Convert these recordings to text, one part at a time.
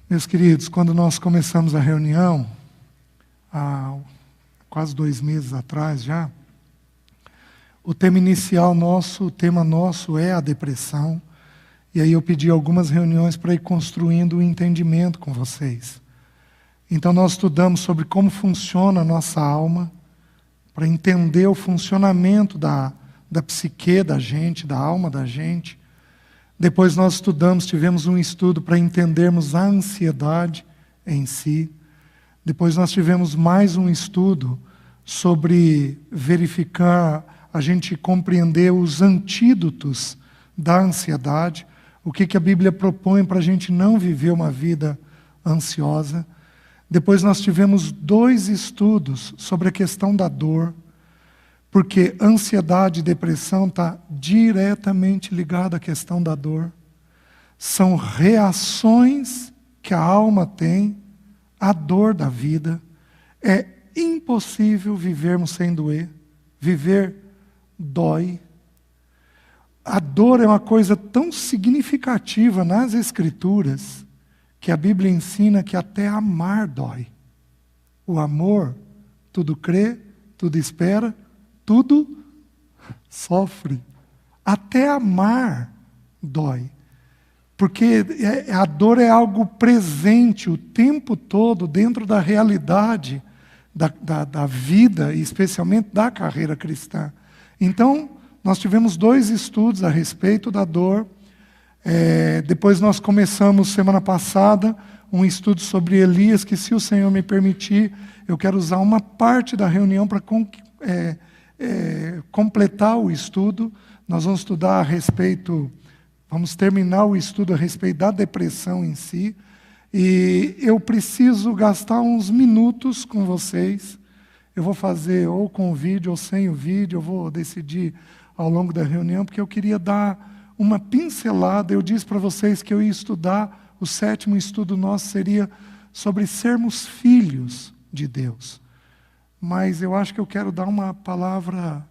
Meus queridos, quando nós começamos a reunião, há quase 2 meses atrás já, o tema inicial nosso, o tema nosso é a depressão. E aí eu pedi algumas reuniões para ir construindo o entendimento com vocês. Então nós estudamos sobre como funciona a nossa alma, para entender o funcionamento da psique da gente, da alma da gente. Depois nós estudamos, tivemos um estudo para entendermos a ansiedade em si. Depois nós tivemos mais um estudo sobre verificar, a gente compreender os antídotos da ansiedade, o que a Bíblia propõe para a gente não viver uma vida ansiosa. Depois nós tivemos 2 estudos sobre a questão da dor, porque ansiedade e depressão está diretamente ligada à questão da dor. São reações que a alma tem à dor da vida. É impossível vivermos sem doer. Viver dói. A dor é uma coisa tão significativa nas Escrituras que a Bíblia ensina que até amar dói. O amor, tudo crê, tudo espera, tudo sofre. Até amar dói. Porque a dor é algo presente o tempo todo dentro da realidade da vida, e especialmente da carreira cristã. Então, nós tivemos 2 estudos a respeito da dor. Depois nós começamos, semana passada, um estudo sobre Elias, que, se o Senhor me permitir, eu quero usar uma parte da reunião para completar o estudo. Nós vamos estudar a respeito, vamos terminar o estudo a respeito da depressão em si. E eu preciso gastar uns minutos com vocês. Eu vou fazer ou com o vídeo ou sem o vídeo, eu vou decidir ao longo da reunião, porque eu queria dar uma pincelada. Eu disse para vocês que eu ia estudar, o 7º estudo nosso seria sobre sermos filhos de Deus. Mas eu acho que eu quero dar uma palavra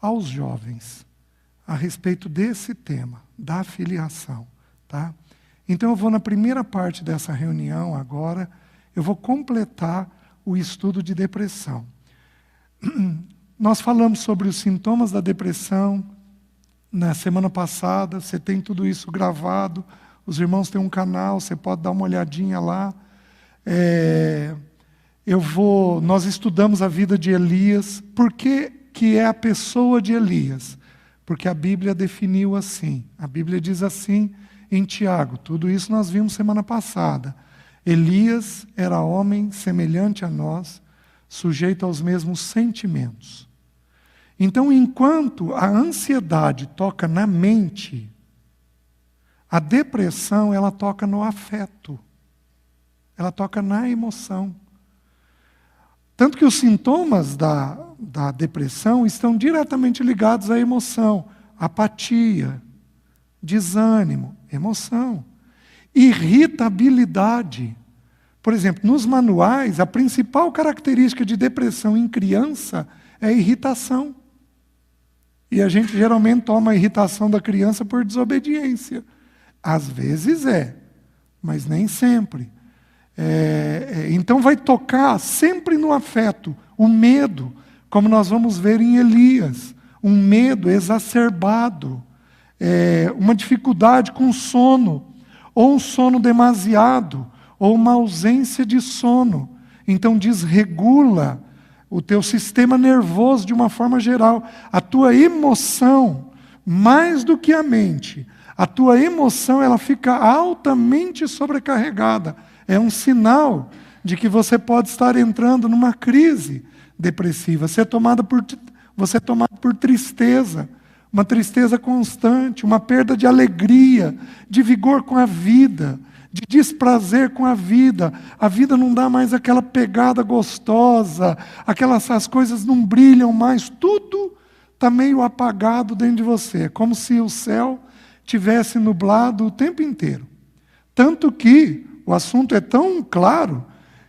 aos jovens a respeito desse tema, da filiação. Tá? Então eu vou na primeira parte dessa reunião agora, eu vou completar o estudo de depressão. Nós falamos sobre os sintomas da depressão na semana passada, você tem tudo isso gravado, os irmãos têm um canal, você pode dar uma olhadinha lá. Nós estudamos a vida de Elias. Por que é a pessoa de Elias? Porque a Bíblia definiu assim. A Bíblia diz assim em Tiago. Tudo isso nós vimos semana passada. Elias era homem semelhante a nós, sujeito aos mesmos sentimentos. Então, enquanto a ansiedade toca na mente, a depressão, ela toca no afeto. Ela toca na emoção. Tanto que os sintomas da depressão estão diretamente ligados à emoção. Apatia, desânimo, emoção. Irritabilidade. Por exemplo, nos manuais, a principal característica de depressão em criança é a irritação. E a gente geralmente toma a irritação da criança por desobediência. Às vezes mas nem sempre. Então vai tocar sempre no afeto, o medo, como nós vamos ver em Elias, um medo exacerbado, uma dificuldade com sono, ou um sono demasiado, ou uma ausência de sono. Então desregula o teu sistema nervoso de uma forma geral. A tua emoção, mais do que a mente, a tua emoção ela fica altamente sobrecarregada. É um sinal de que você pode estar entrando numa crise depressiva. Você é tomado por tristeza, uma tristeza constante, uma perda de alegria, de vigor com a vida, de desprazer com a vida. A vida não dá mais aquela pegada gostosa, as coisas não brilham mais, tudo está meio apagado dentro de você. É como se o céu tivesse nublado o tempo inteiro. Tanto que o assunto é tão claro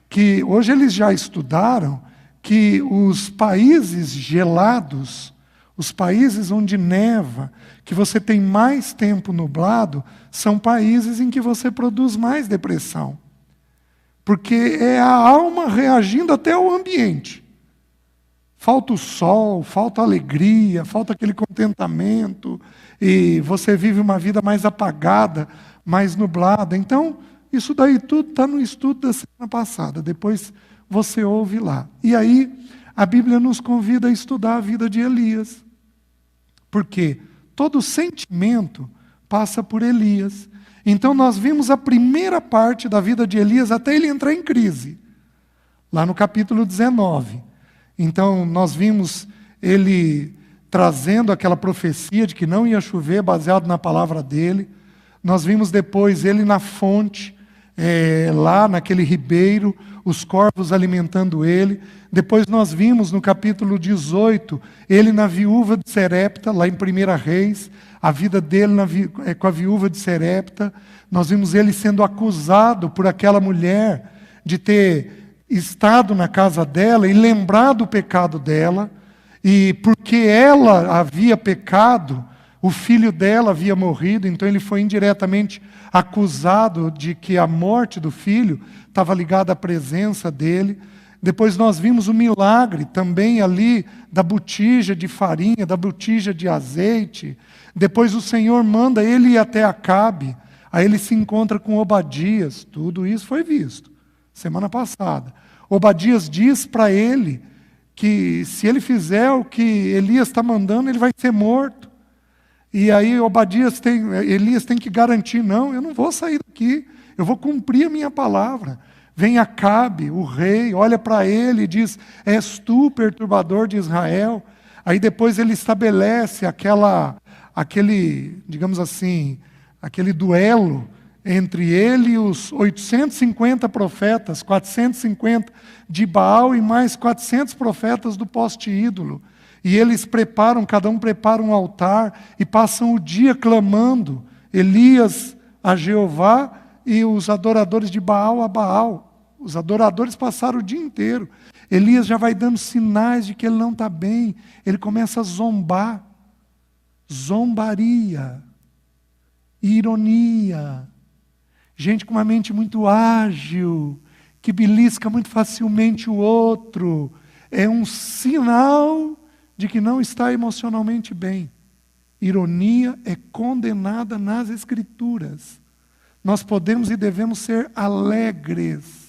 que hoje eles já estudaram que os países gelados, os países onde neva, que você tem mais tempo nublado, são países em que você produz mais depressão. porque é a alma reagindo até ao ambiente. Falta o sol, falta a alegria, falta aquele contentamento, e você vive uma vida mais apagada, mais nublada. Então, isso daí tudo está no estudo da semana passada, depois você ouve lá. E aí, a Bíblia nos convida a estudar a vida de Elias, porque todo sentimento passa por Elias. Então, nós vimos a primeira parte da vida de Elias até ele entrar em crise, lá no capítulo 19. Então, nós vimos ele trazendo aquela profecia de que não ia chover, baseado na palavra dele. Nós vimos depois ele na fonte, lá naquele ribeiro, os corvos alimentando ele. Depois nós vimos no capítulo 18, ele na viúva de Serepta, lá em 1 Reis, a vida dele com a viúva de Serepta. Nós vimos ele sendo acusado por aquela mulher de ter estado na casa dela e lembrado o pecado dela, e porque ela havia pecado, o filho dela havia morrido, então ele foi indiretamente acusado de que a morte do filho estava ligada à presença dele. Depois nós vimos o milagre também ali da botija de farinha, da botija de azeite. Depois o Senhor manda ele ir até Acabe, aí ele se encontra com Obadias. Tudo isso foi visto semana passada. Obadias diz para ele que se ele fizer o que Elias está mandando, ele vai ser morto. E aí Elias tem que garantir, não, eu não vou sair daqui, eu vou cumprir a minha palavra. Vem Acabe, o rei, olha para ele e diz, és tu, perturbador de Israel? Aí depois ele estabelece aquele, digamos assim, aquele duelo entre ele e os 850 profetas, 450 de Baal e mais 400 profetas do poste ídolo. E eles preparam, cada um prepara um altar e passam o dia clamando, Elias a Jeová e os adoradores de Baal a Baal. Os adoradores passaram o dia inteiro. Elias já vai dando sinais de que ele não está bem. Ele começa a zombar. Zombaria. Ironia. Gente com uma mente muito ágil, que belisca muito facilmente o outro. É um sinal de que não está emocionalmente bem. Ironia é condenada nas Escrituras. Nós podemos e devemos ser alegres.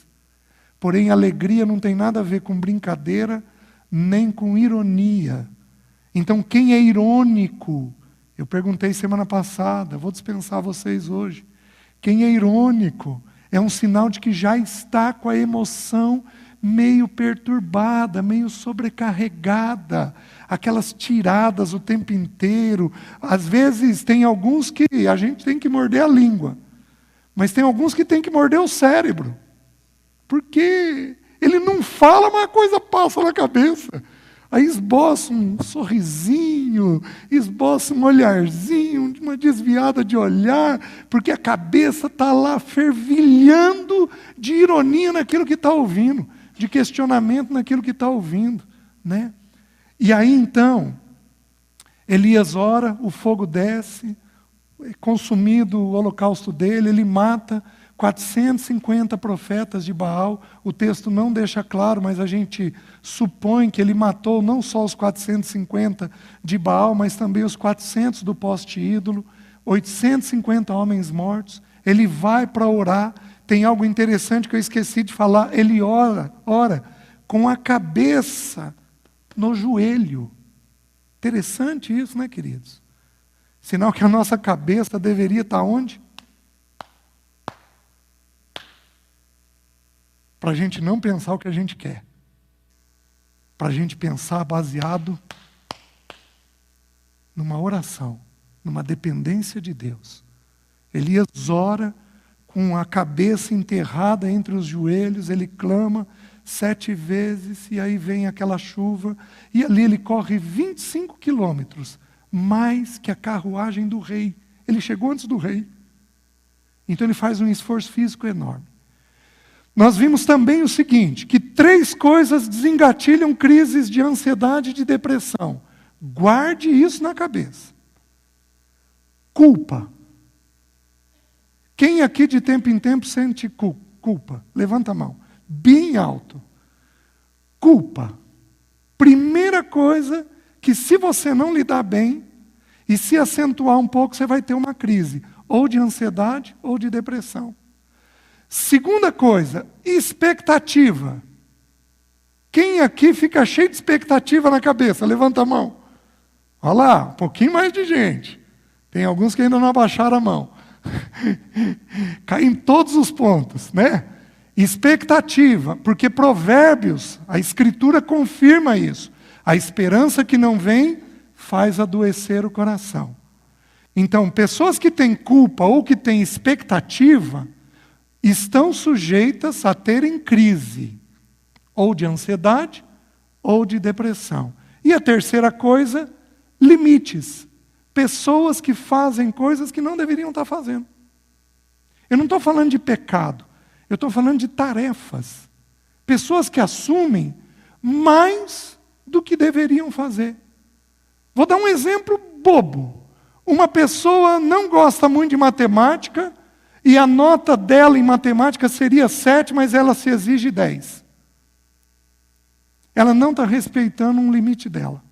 Porém, alegria não tem nada a ver com brincadeira, nem com ironia. Então, quem é irônico? Eu perguntei semana passada, vou dispensar vocês hoje. Quem é irônico é um sinal de que já está com a emoção meio perturbada, meio sobrecarregada, aquelas tiradas o tempo inteiro. Às vezes tem alguns que a gente tem que morder a língua, mas tem alguns que tem que morder o cérebro, porque ele não fala, mas a coisa passa na cabeça. Aí esboça um sorrisinho, esboça um olharzinho, uma desviada de olhar, porque a cabeça está lá fervilhando de ironia naquilo que está ouvindo, de questionamento naquilo que está ouvindo, né? E aí então, Elias ora, o fogo desce, consumido o holocausto dele, ele mata 450 profetas de Baal. O texto não deixa claro, mas a gente supõe que ele matou não só os 450 de Baal, mas também os 400 do poste ídolo, 850 homens mortos. Ele vai para orar. Tem algo interessante que eu esqueci de falar. Ele ora com a cabeça no joelho. Interessante isso, né, queridos? Sinal que a nossa cabeça deveria estar onde? Para a gente não pensar o que a gente quer. Para a gente pensar baseado numa oração, numa dependência de Deus. Elias ora com a cabeça enterrada entre os joelhos, ele clama 7 vezes, e aí vem aquela chuva, e ali ele corre 25 quilômetros, mais que a carruagem do rei. Ele chegou antes do rei. Então ele faz um esforço físico enorme. Nós vimos também o seguinte, que 3 coisas desengatilham crises de ansiedade e de depressão. Guarde isso na cabeça. Culpa. Quem aqui de tempo em tempo sente Culpa. Levanta a mão. Bem alto. Culpa. Primeira coisa que, se você não lidar bem, e se acentuar um pouco, você vai ter uma crise, ou de ansiedade ou de depressão. Segunda coisa, expectativa. Quem aqui fica cheio de expectativa na cabeça? Levanta a mão. Olha lá, um pouquinho mais de gente. Tem alguns que ainda não abaixaram a mão. Cai em todos os pontos, né? Expectativa, porque Provérbios, a Escritura confirma isso. A esperança que não vem faz adoecer o coração. Então, pessoas que têm culpa ou que têm expectativa estão sujeitas a terem crise, ou de ansiedade, ou de depressão. E a terceira coisa, limites. Pessoas que fazem coisas que não deveriam estar fazendo. Eu não estou falando de pecado, eu estou falando de tarefas. Pessoas que assumem mais do que deveriam fazer. Vou dar um exemplo bobo. Uma pessoa não gosta muito de matemática e a nota dela em matemática seria 7, mas ela se exige 10. Ela não está respeitando um limite dela.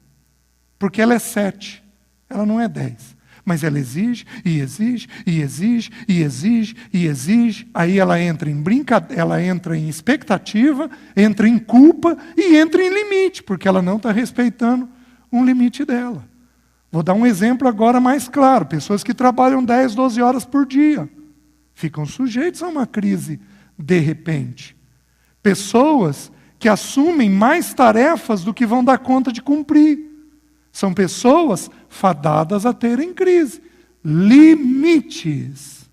Porque ela é 7, ela não é 10. Mas ela exige, e exige, e exige, e exige, e exige. Aí ela entra em brincadeira, ela entra em expectativa, entra em culpa e entra em limite, porque ela não está respeitando um limite dela. Vou dar um exemplo agora mais claro. Pessoas que trabalham 10, 12 horas por dia ficam sujeitos a uma crise de repente. Pessoas que assumem mais tarefas do que vão dar conta de cumprir. São pessoas fadadas a terem crise. Limites.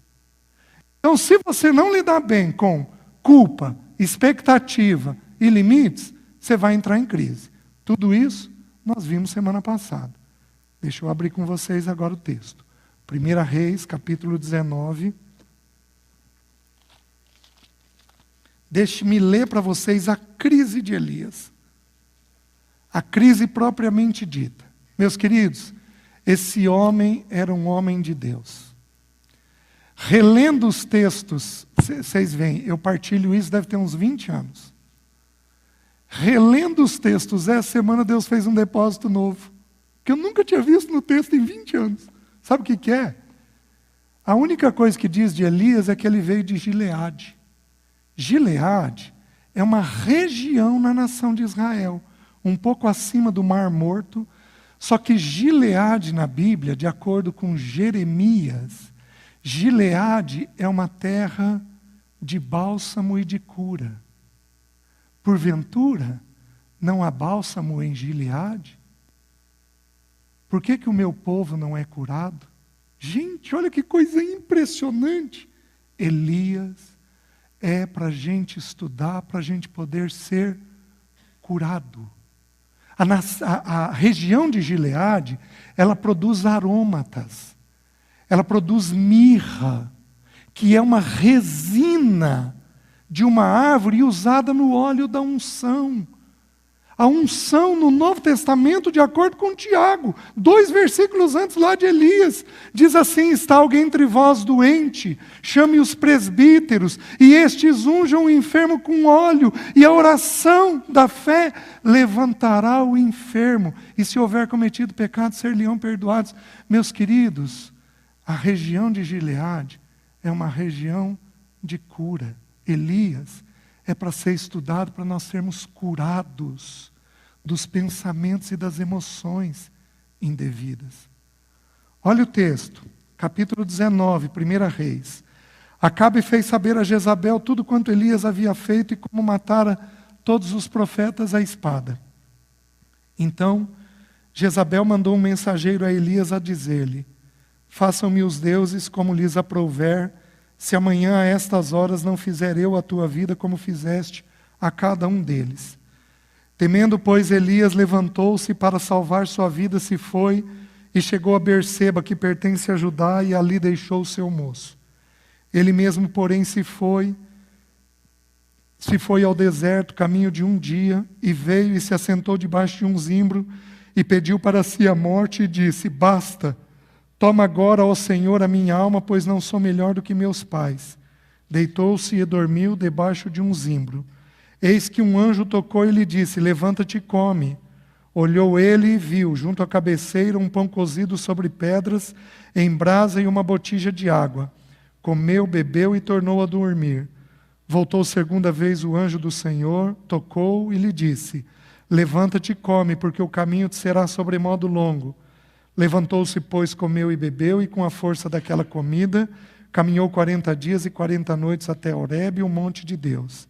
Então, se você não lidar bem com culpa, expectativa e limites, você vai entrar em crise. Tudo isso nós vimos semana passada. Deixa eu abrir com vocês agora o texto. 1 Reis, capítulo 19. Deixe-me ler para vocês a crise de Elias. A crise propriamente dita. Meus queridos, esse homem era um homem de Deus. Relendo os textos, vocês veem, eu partilho isso, deve ter uns 20 anos. Relendo os textos, essa semana Deus fez um depósito novo, que eu nunca tinha visto no texto em 20 anos. Sabe o que é? A única coisa que diz de Elias é que ele veio de Gileade. Gileade é uma região na nação de Israel, um pouco acima do Mar Morto, só que Gileade na Bíblia, de acordo com Jeremias, Gileade é uma terra de bálsamo e de cura. Porventura, não há bálsamo em Gileade? Por que o meu povo não é curado? Gente, olha que coisa impressionante. Elias é para a gente estudar, para a gente poder ser curado. A região de Gileade, ela produz arômatas, ela produz mirra, que é uma resina de uma árvore usada no óleo da unção. A unção no Novo Testamento, de acordo com Tiago, 2 versículos antes lá de Elias, diz assim: está alguém entre vós doente, chame os presbíteros, e estes unjam o enfermo com óleo, e a oração da fé levantará o enfermo, e se houver cometido pecado, ser-lhe-ão perdoados. Meus queridos, a região de Gileade é uma região de cura. Elias é para ser estudado, para nós sermos curados dos pensamentos e das emoções indevidas. Olha o texto, capítulo 19, 1 Reis. Acabe fez saber a Jezabel tudo quanto Elias havia feito e como matara todos os profetas à espada. Então, Jezabel mandou um mensageiro a Elias a dizer-lhe: façam-me os deuses como lhes aprouver, se amanhã a estas horas não fizer eu a tua vida como fizeste a cada um deles. Temendo, pois, Elias levantou-se para salvar sua vida, se foi e chegou a Berseba, que pertence a Judá, e ali deixou o seu moço. Ele mesmo, porém, se foi ao deserto, caminho de um dia, e veio e se assentou debaixo de um zimbro, e pediu para si a morte, e disse: basta, toma agora, ó Senhor, a minha alma, pois não sou melhor do que meus pais. Deitou-se e dormiu debaixo de um zimbro. Eis que um anjo tocou e lhe disse: levanta-te e come. Olhou ele e viu, junto à cabeceira, um pão cozido sobre pedras, em brasa e uma botija de água. Comeu, bebeu e tornou a dormir. Voltou segunda vez o anjo do Senhor, tocou e lhe disse: levanta-te e come, porque o caminho te será sobremodo longo. Levantou-se, pois, comeu e bebeu, e com a força daquela comida, caminhou 40 dias e 40 noites até Horebe, o monte de Deus.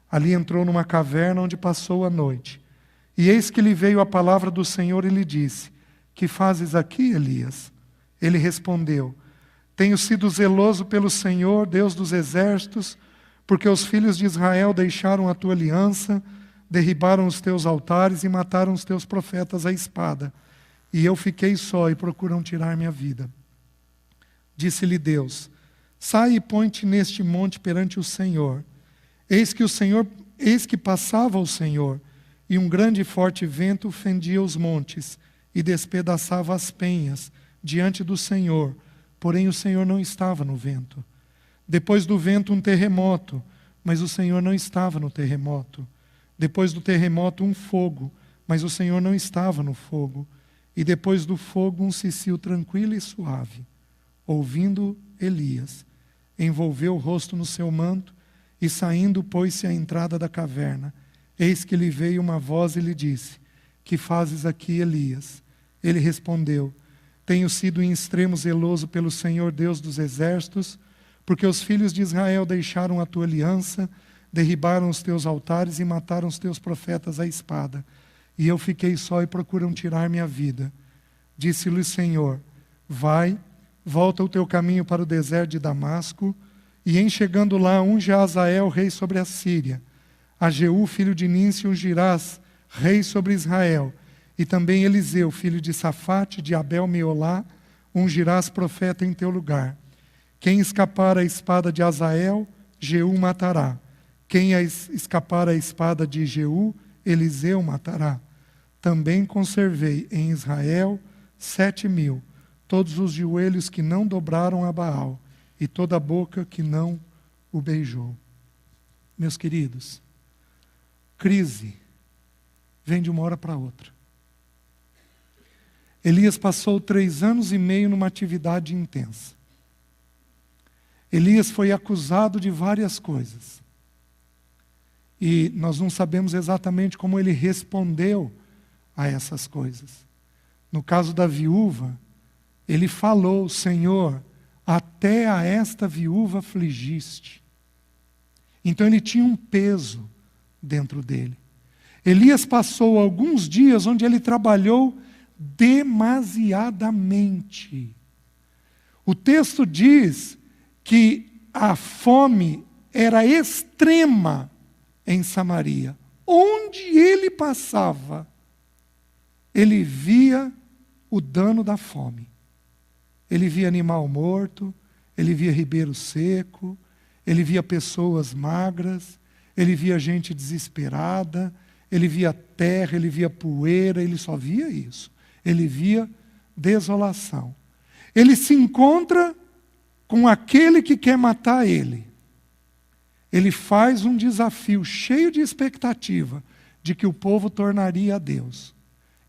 Ali entrou numa caverna onde passou a noite. E eis que lhe veio a palavra do Senhor e lhe disse: que fazes aqui, Elias? Ele respondeu: tenho sido zeloso pelo Senhor, Deus dos exércitos, porque os filhos de Israel deixaram a tua aliança, derribaram os teus altares e mataram os teus profetas à espada. E eu fiquei só e procuram tirar minha vida. Disse-lhe Deus: sai e põe-te neste monte perante o Senhor. Eis que passava o Senhor, e um grande e forte vento fendia os montes e despedaçava as penhas diante do Senhor, porém o Senhor não estava no vento. Depois do vento um terremoto, mas o Senhor não estava no terremoto. Depois do terremoto um fogo, mas o Senhor não estava no fogo. E depois do fogo um cicio tranquilo e suave. Ouvindo Elias, envolveu o rosto no seu manto e saindo pôs-se à entrada da caverna. Eis que lhe veio uma voz e lhe disse: que fazes aqui, Elias? Ele respondeu: tenho sido em extremo zeloso pelo Senhor Deus dos exércitos, porque os filhos de Israel deixaram a tua aliança, derribaram os teus altares e mataram os teus profetas à espada. E eu fiquei só e procuram tirar minha vida. Disse-lhe o Senhor: vai, volta o teu caminho para o deserto de Damasco, e em chegando lá unge a Azael, rei sobre a Síria. A Jeú, filho de Níncia, ungirás, rei sobre Israel. E também Eliseu, filho de Safate, de Abel-Meolá, ungirás profeta em teu lugar. Quem escapar à espada de Azael, Jeú matará. Quem escapar à espada de Jeú, Eliseu matará. Também conservei em Israel 7.000, todos os joelhos que não dobraram a Baal, e toda a boca que não o beijou. Meus queridos, crise vem de uma hora para outra. Elias passou 3 anos e meio numa atividade intensa. Elias foi acusado de várias coisas. E nós não sabemos exatamente como ele respondeu a essas coisas. No caso da viúva, ele falou: Senhor, até a esta viúva afligiste. Então ele tinha um peso dentro dele. Elias passou alguns dias onde ele trabalhou demasiadamente. O texto diz que a fome era extrema em Samaria. Onde ele passava, ele via o dano da fome. Ele via animal morto, ele via ribeiro seco, ele via pessoas magras, ele via gente desesperada, ele via terra, ele via poeira, ele só via isso. Ele via desolação. Ele se encontra com aquele que quer matar ele. Ele faz um desafio cheio de expectativa de que o povo tornaria a Deus.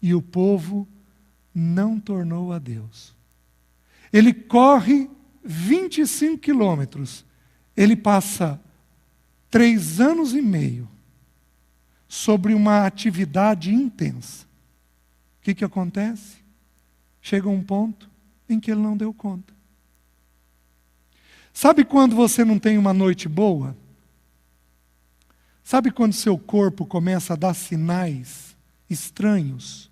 E o povo não tornou a Deus. Ele corre 25 quilômetros. Ele passa 3 anos e meio sobre uma atividade intensa. O que acontece? Chega um ponto em que ele não deu conta. Sabe quando você não tem uma noite boa? Sabe quando seu corpo começa a dar sinais estranhos?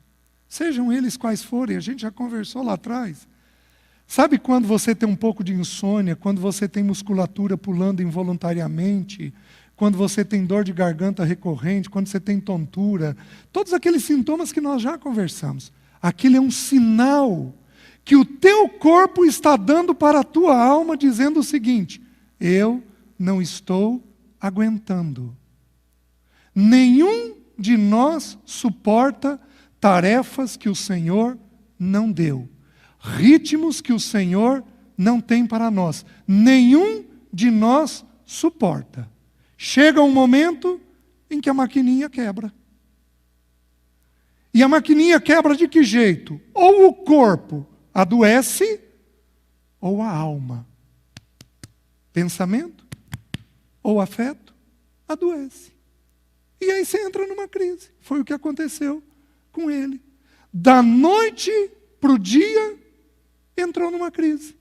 Sejam eles quais forem, a gente já conversou lá atrás. Sabe quando você tem um pouco de insônia, quando você tem musculatura pulando involuntariamente, quando você tem dor de garganta recorrente, quando você tem tontura, todos aqueles sintomas que nós já conversamos. Aquilo é um sinal que o teu corpo está dando para a tua alma, dizendo o seguinte: eu não estou aguentando. Nenhum de nós suporta tarefas que o Senhor não deu, ritmos que o Senhor não tem para nós. Nenhum de nós suporta. Chega um momento em que a maquininha quebra. E a maquininha quebra de que jeito? Ou o corpo adoece, ou a alma. Pensamento ou afeto adoece. E aí você entra numa crise. Foi o que aconteceu com ele. Da noite para o dia, entrou numa crise.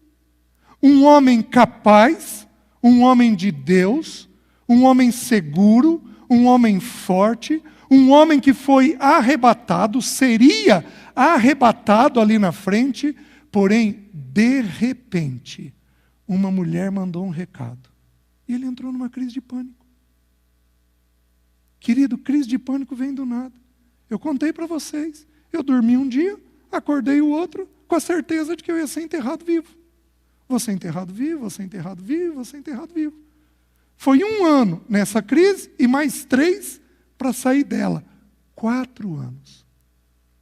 Um homem capaz, um homem de Deus, um homem seguro, um homem forte, um homem que foi arrebatado, seria arrebatado ali na frente, porém, de repente, uma mulher mandou um recado. E ele entrou numa crise de pânico. Querido, crise de pânico vem do nada. Eu contei para vocês. Eu dormi um dia, acordei o outro, com a certeza de que eu ia ser enterrado vivo. Vou ser enterrado vivo, vou ser enterrado vivo, vou ser enterrado vivo. Foi 1 ano nessa crise e mais 3 para sair dela. 4 anos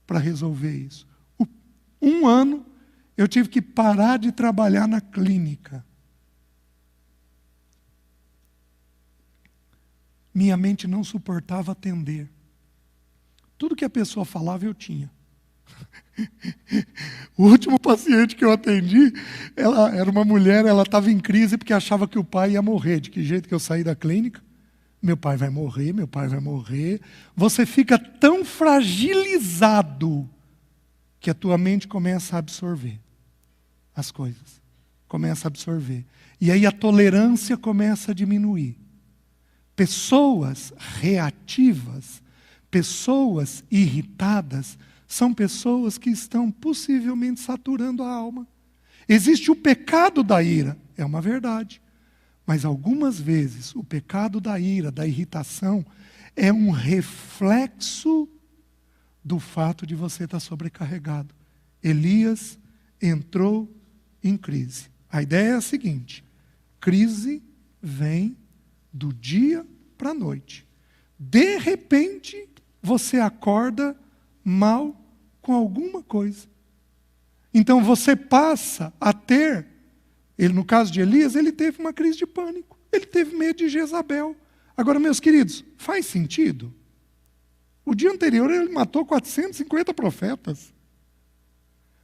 para resolver isso. 1 ano eu tive que parar de trabalhar na clínica. Minha mente não suportava atender. Tudo que a pessoa falava eu tinha. O último paciente que eu atendi, ela era uma mulher, ela estava em crise porque achava que o pai ia morrer. De que jeito que eu saí da clínica? Meu pai vai morrer, meu pai vai morrer. Você fica tão fragilizado que a tua mente começa a absorver as coisas. Começa a absorver. E aí a tolerância começa a diminuir. Pessoas reativas, pessoas irritadas, são pessoas que estão possivelmente saturando a alma. Existe o pecado da ira, é uma verdade. Mas algumas vezes o pecado da ira, da irritação, é um reflexo do fato de você estar sobrecarregado. Elias entrou em crise. A ideia é a seguinte: crise vem do dia para a noite. De repente, você acorda mal com alguma coisa. Então você passa a ter, no caso de Elias, ele teve uma crise de pânico. Ele teve medo de Jezabel. Agora, meus queridos, faz sentido? O dia anterior ele matou 450 profetas.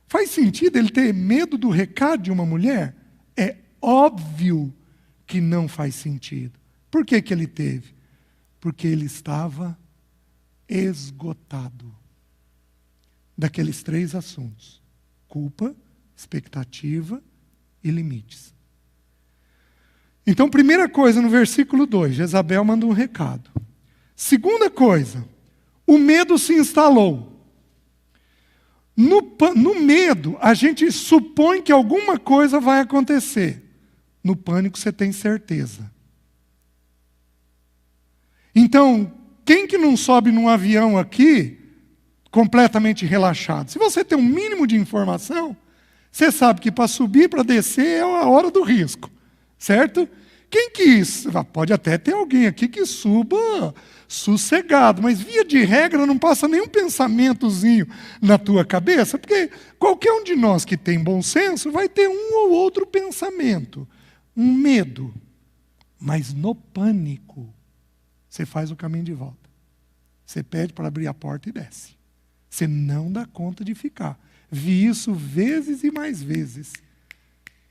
Faz sentido ele ter medo do recado de uma mulher? É óbvio que não faz sentido. Por que que ele teve? Porque ele estava esgotado daqueles 3 assuntos: culpa, expectativa e limites. Então, primeira coisa, no versículo 2, Jezabel manda um recado. Segunda coisa, o medo se instalou. No medo, a gente supõe que alguma coisa vai acontecer. No pânico, você tem certeza. Então, quem que não sobe num avião aqui completamente relaxado? Se você tem um mínimo de informação, você sabe que para subir, para descer, é a hora do risco. Certo? Quem que... Pode até ter alguém aqui que suba sossegado, mas via de regra não passa nenhum pensamentozinho na tua cabeça, porque qualquer um de nós que tem bom senso vai ter um ou outro pensamento, um medo. Mas no pânico, você faz o caminho de volta. Você pede para abrir a porta e desce. Você não dá conta de ficar. Vi isso vezes e mais vezes.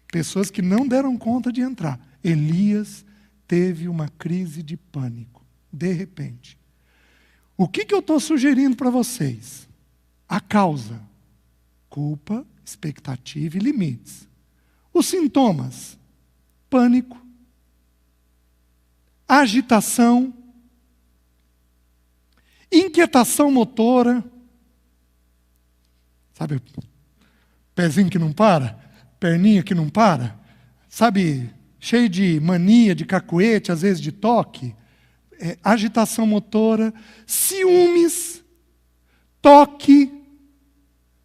Pessoas que não deram conta de entrar. Elias teve uma crise de pânico, de repente. O que eu estou sugerindo para vocês? A causa: culpa, expectativa e limites. Os sintomas: pânico, agitação, inquietação motora. Sabe, pezinho que não para, perninha que não para, sabe, cheio de mania, de cacuete, às vezes de toque, agitação motora, ciúmes, toque,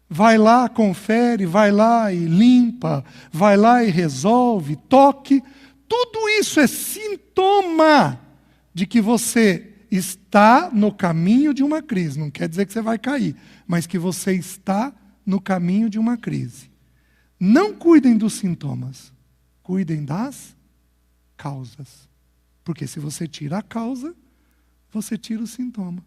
vai lá, confere, vai lá e limpa, vai lá e resolve, toque. Tudo isso é sintoma de que você está no caminho de uma crise. Não quer dizer que você vai cair, mas que você está no caminho de uma crise. Não cuidem dos sintomas, cuidem das causas. Porque se você tira a causa, você tira o sintoma.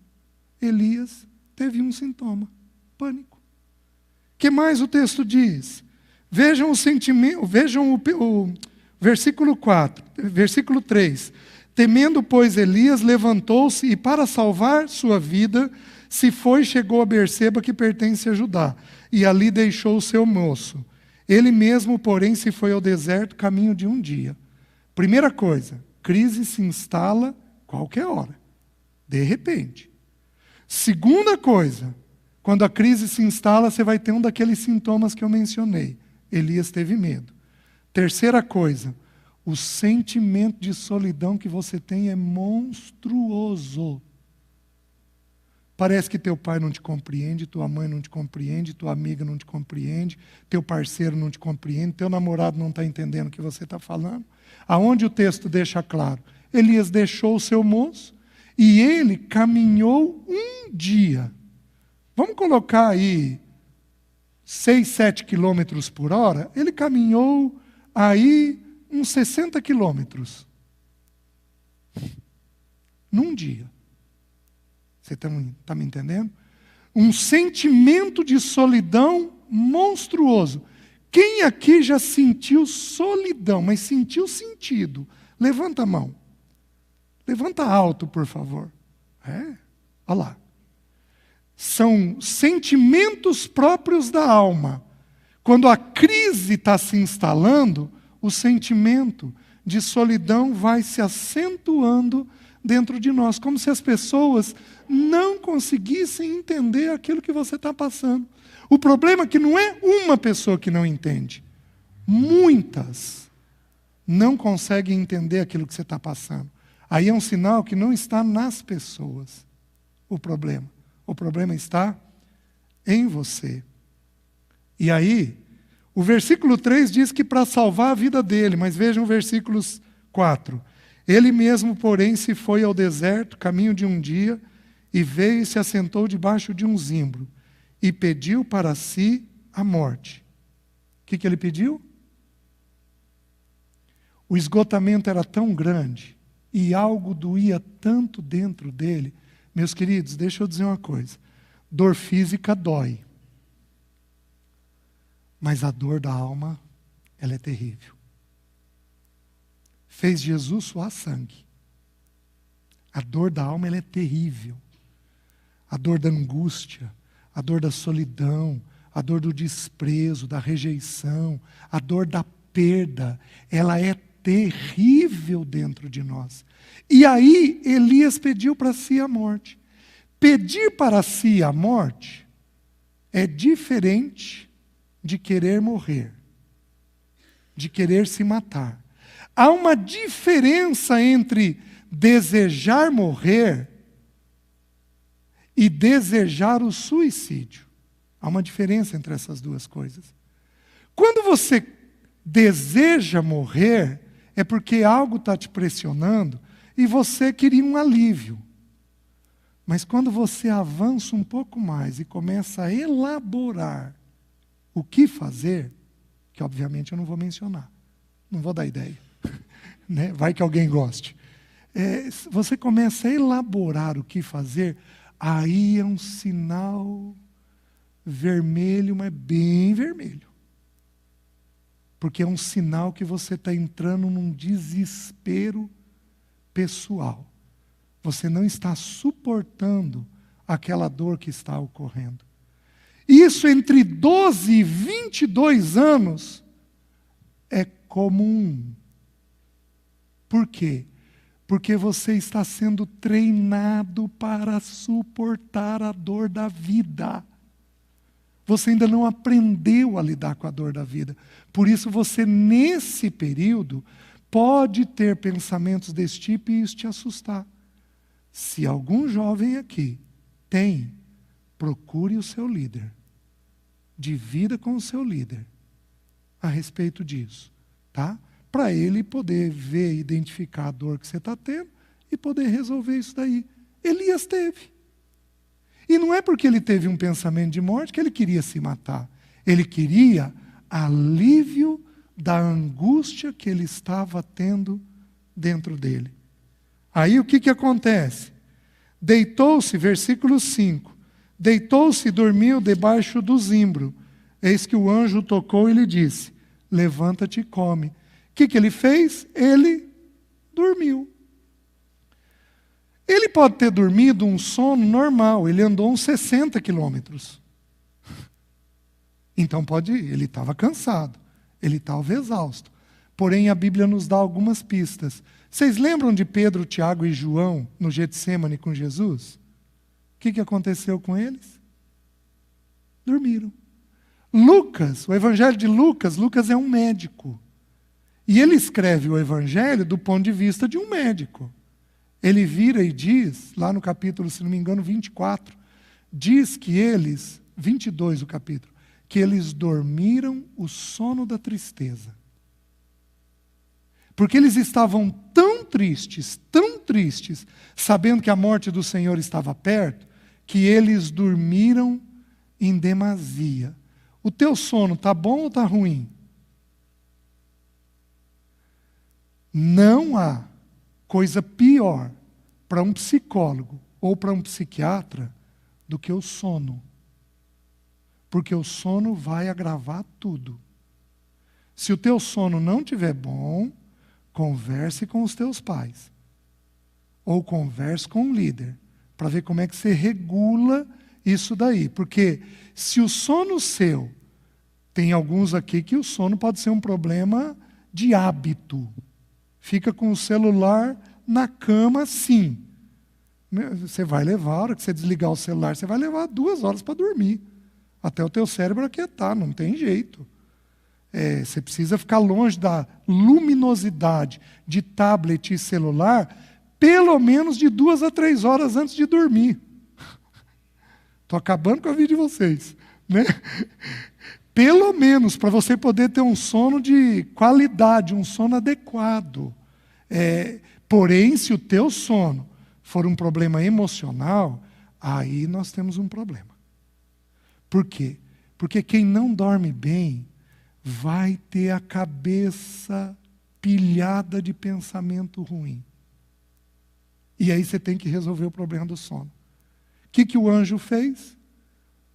Elias teve um sintoma: pânico. O que mais o texto diz? Vejam o sentimento, vejam o versículo 4, versículo 3. Temendo, pois, Elias levantou-se e, para salvar sua vida, se foi e chegou a Berseba, que pertence a Judá, e ali deixou o seu moço. Ele mesmo, porém, se foi ao deserto, caminho de um dia. Primeira coisa, crise se instala qualquer hora, de repente. Segunda coisa, quando a crise se instala, você vai ter um daqueles sintomas que eu mencionei. Elias teve medo. Terceira coisa, o sentimento de solidão que você tem é monstruoso. Parece que teu pai não te compreende, tua mãe não te compreende, tua amiga não te compreende, teu parceiro não te compreende, teu namorado não está entendendo o que você está falando. Aonde o texto deixa claro? Elias deixou o seu moço e ele caminhou um dia. Vamos colocar aí 6, 7 quilômetros por hora? Ele caminhou aí uns 60 quilômetros. Num dia. Você está me entendendo? Um sentimento de solidão monstruoso. Quem aqui já sentiu solidão, mas sentiu sentido? Levanta a mão. Levanta alto, por favor. Olha lá. São sentimentos próprios da alma. Quando a crise está se instalando, o sentimento de solidão vai se acentuando dentro de nós, como se as pessoas não conseguissem entender aquilo que você está passando. O problema é que não é uma pessoa que não entende. Muitas não conseguem entender aquilo que você está passando. Aí é um sinal que não está nas pessoas o problema. O problema está em você. E aí, o versículo 3 diz que para salvar a vida dele, mas vejam o versículo 4. Ele mesmo, porém, se foi ao deserto, caminho de um dia, e veio e se assentou debaixo de um zimbro, e pediu para si a morte. O que ele pediu? O esgotamento era tão grande, e algo doía tanto dentro dele. Meus queridos, deixa eu dizer uma coisa. Dor física dói. Mas a dor da alma, ela é terrível. Fez Jesus suar sangue. A dor da alma, ela é terrível. A dor da angústia, a dor da solidão, a dor do desprezo, da rejeição, a dor da perda, ela é terrível dentro de nós. E aí, Elias pediu para si a morte. Pedir para si a morte é diferente de querer morrer, de querer se matar. Há uma diferença entre desejar morrer e desejar o suicídio. Há uma diferença entre essas duas coisas. Quando você deseja morrer, é porque algo está te pressionando e você queria um alívio. Mas quando você avança um pouco mais e começa a elaborar o que fazer, que obviamente eu não vou mencionar, não vou dar ideia, né? Vai que alguém goste. Você começa a elaborar o que fazer, aí é um sinal vermelho, mas bem vermelho. Porque é um sinal que você está entrando num desespero pessoal. Você não está suportando aquela dor que está ocorrendo. Isso entre 12 e 22 anos é comum. Por quê? Porque você está sendo treinado para suportar a dor da vida. Você ainda não aprendeu a lidar com a dor da vida. Por isso você, nesse período, pode ter pensamentos desse tipo e isso te assustar. Se algum jovem aqui tem, procure o seu líder. Divida com o seu líder a respeito disso, tá? Para ele poder ver, identificar a dor que você está tendo e poder resolver isso daí. Elias teve. E não é porque ele teve um pensamento de morte que ele queria se matar. Ele queria alívio da angústia que ele estava tendo dentro dele. Aí o que acontece? Deitou-se, versículo 5, deitou-se e dormiu debaixo do zimbro. Eis que o anjo tocou e lhe disse, levanta-te e come. O que ele fez? Ele dormiu. Ele pode ter dormido um sono normal, ele andou uns 60 quilômetros. Então ele estava cansado, ele estava exausto. Porém, a Bíblia nos dá algumas pistas. Vocês lembram de Pedro, Tiago e João no Getsêmani com Jesus? O que aconteceu com eles? Dormiram. Lucas, o Evangelho de Lucas, Lucas é um médico. E ele escreve o Evangelho do ponto de vista de um médico. Ele vira e diz, lá no capítulo, se não me engano, 24, diz que eles, 22 o capítulo, que eles dormiram o sono da tristeza. Porque eles estavam tão tristes, sabendo que a morte do Senhor estava perto, que eles dormiram em demasia. O teu sono está bom ou está ruim? Não há coisa pior para um psicólogo ou para um psiquiatra do que o sono. Porque o sono vai agravar tudo. Se o teu sono não estiver bom, converse com os teus pais. Ou converse com o líder, para ver como é que você regula isso daí. Porque se o sono seu, tem alguns aqui que o sono pode ser um problema de hábito. Fica com o celular na cama, sim. Você vai levar, a hora que você desligar o celular, você vai levar 2 horas para dormir. Até o teu cérebro aquietar, não tem jeito. Você precisa ficar longe da luminosidade de tablet e celular, pelo menos de 2 a 3 horas antes de dormir. Estou acabando com a vida de vocês, né? Pelo menos, para você poder ter um sono de qualidade, um sono adequado. Porém, se o teu sono for um problema emocional, aí nós temos um problema. Por quê? Porque quem não dorme bem vai ter a cabeça pilhada de pensamento ruim. E aí você tem que resolver o problema do sono. O que o anjo fez?